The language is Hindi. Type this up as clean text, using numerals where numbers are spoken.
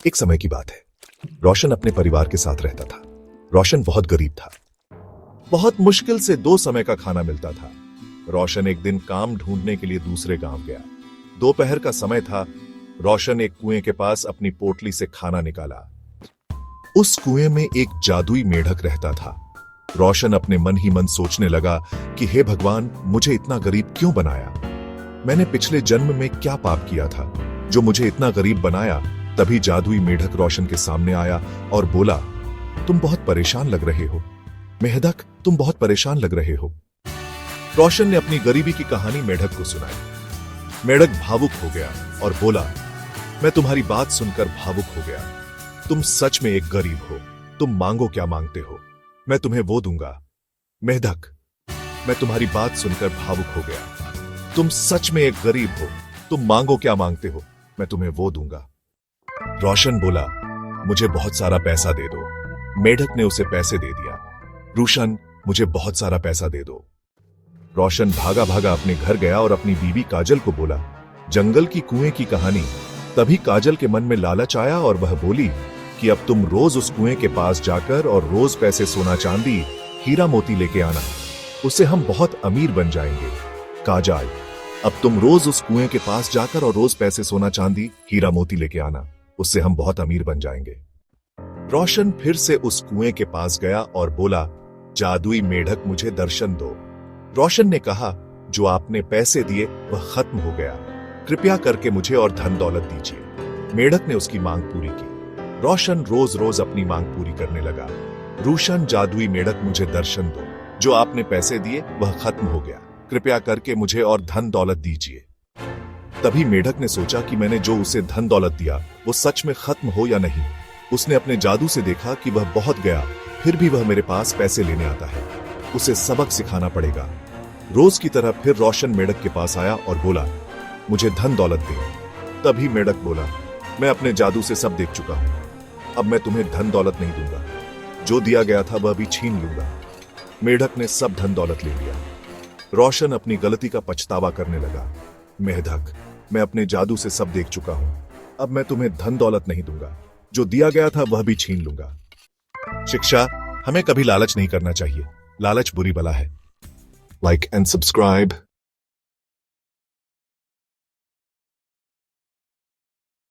एक समय की बात है। रोशन अपने परिवार के साथ रहता था। रोशन बहुत गरीब था। बहुत मुश्किल से 2 समय का खाना मिलता था। रोशन एक दिन काम ढूंढने के लिए दूसरे गांव गया। दोपहर का समय था। रोशन एक कुएं के पास अपनी पोटली से खाना निकाला। उस कुएं में एक जादुई मेढक रहता था। रोशन अपने मन ही मन सोचने लगा कि हे भगवान, मुझे इतना गरीब क्यों बनाया? मैंने पिछले जन्म में क्या पाप किया था जो मुझे इतना गरीब बनाया? तभी जादुई मेढक रोशन के सामने आया और बोला, तुम बहुत परेशान लग रहे हो। मेढक, तुम बहुत परेशान लग रहे हो। रोशन ने अपनी गरीबी की कहानी मेढक को सुनाई। मेढक भावुक हो गया और बोला, मैं तुम्हारी बात सुनकर भावुक हो गया। तुम सच में एक गरीब हो। तुम मांगो, क्या मांगते हो? मैं तुम्हें वो दूंगा। मेढक, मैं तुम्हारी बात सुनकर भावुक हो गया। तुम सच में एक गरीब हो। तुम मांगो, क्या मांगते हो? मैं तुम्हें वो दूंगा। रोशन बोला, मुझे बहुत सारा पैसा दे दो। मेढक ने उसे पैसे दे दिया। रोशन, मुझे बहुत सारा पैसा दे दो। रोशन भागा भागा अपने घर गया और अपनी बीवी काजल को बोला, जंगल की कुएं की कहानी। तभी काजल के मन में लालच आया और वह बोली कि अब तुम रोज उस कुएं के पास जाकर और रोज पैसे, सोना चांदी, हीरा मोती लेके आना। उससे हम बहुत अमीर बन जाएंगे। काजल, अब तुम रोज उस कुएं के पास जाकर और रोज पैसे, सोना चांदी, हीरा मोती लेके आना। उससे हम बहुत अमीर बन जाएंगे। रोशन फिर से उस कुएं के पास गया और बोला, जादुई मेढक, मुझे दर्शन दो। रोशन ने कहा, जो आपने पैसे दिए वह खत्म हो गया। कृपया करके मुझे और धन दौलत दीजिए। मेढक ने उसकी मांग पूरी की। रोशन रोज रोज अपनी मांग पूरी करने लगा। रोशन, जादुई मेढक, मुझे दर्शन दो। जो आपने पैसे दिए वह खत्म हो गया। कृपया करके मुझे और धन दौलत दीजिए। तभी मेढक ने सोचा कि मैंने जो उसे धन दौलत दिया वो सच में खत्म हो या नहीं। उसने अपने जादू से देखा कि वह बहुत गया, फिर भी वह मेरे पास पैसे लेने आता है। उसे सबक सिखाना पड़ेगा। रोज की तरह फिर रोशन मेढक के पास आया और बोला, मुझे धन दौलत दे। तभी मेढक बोला, मैं अपने जादू से सब देख चुका हूं। अब मैं तुम्हें धन दौलत नहीं दूंगा। जो दिया गया था वह भी छीन लूंगा। मेढक ने सब धन दौलत ले लिया। रोशन अपनी गलती का पछतावा करने लगा। मेढक, मैं अपने जादू से सब देख चुका हूं। अब मैं तुम्हें धन दौलत नहीं दूंगा। जो दिया गया था वह भी छीन लूंगा। शिक्षा, हमें कभी लालच नहीं करना चाहिए। लालच बुरी बला है। Like and subscribe.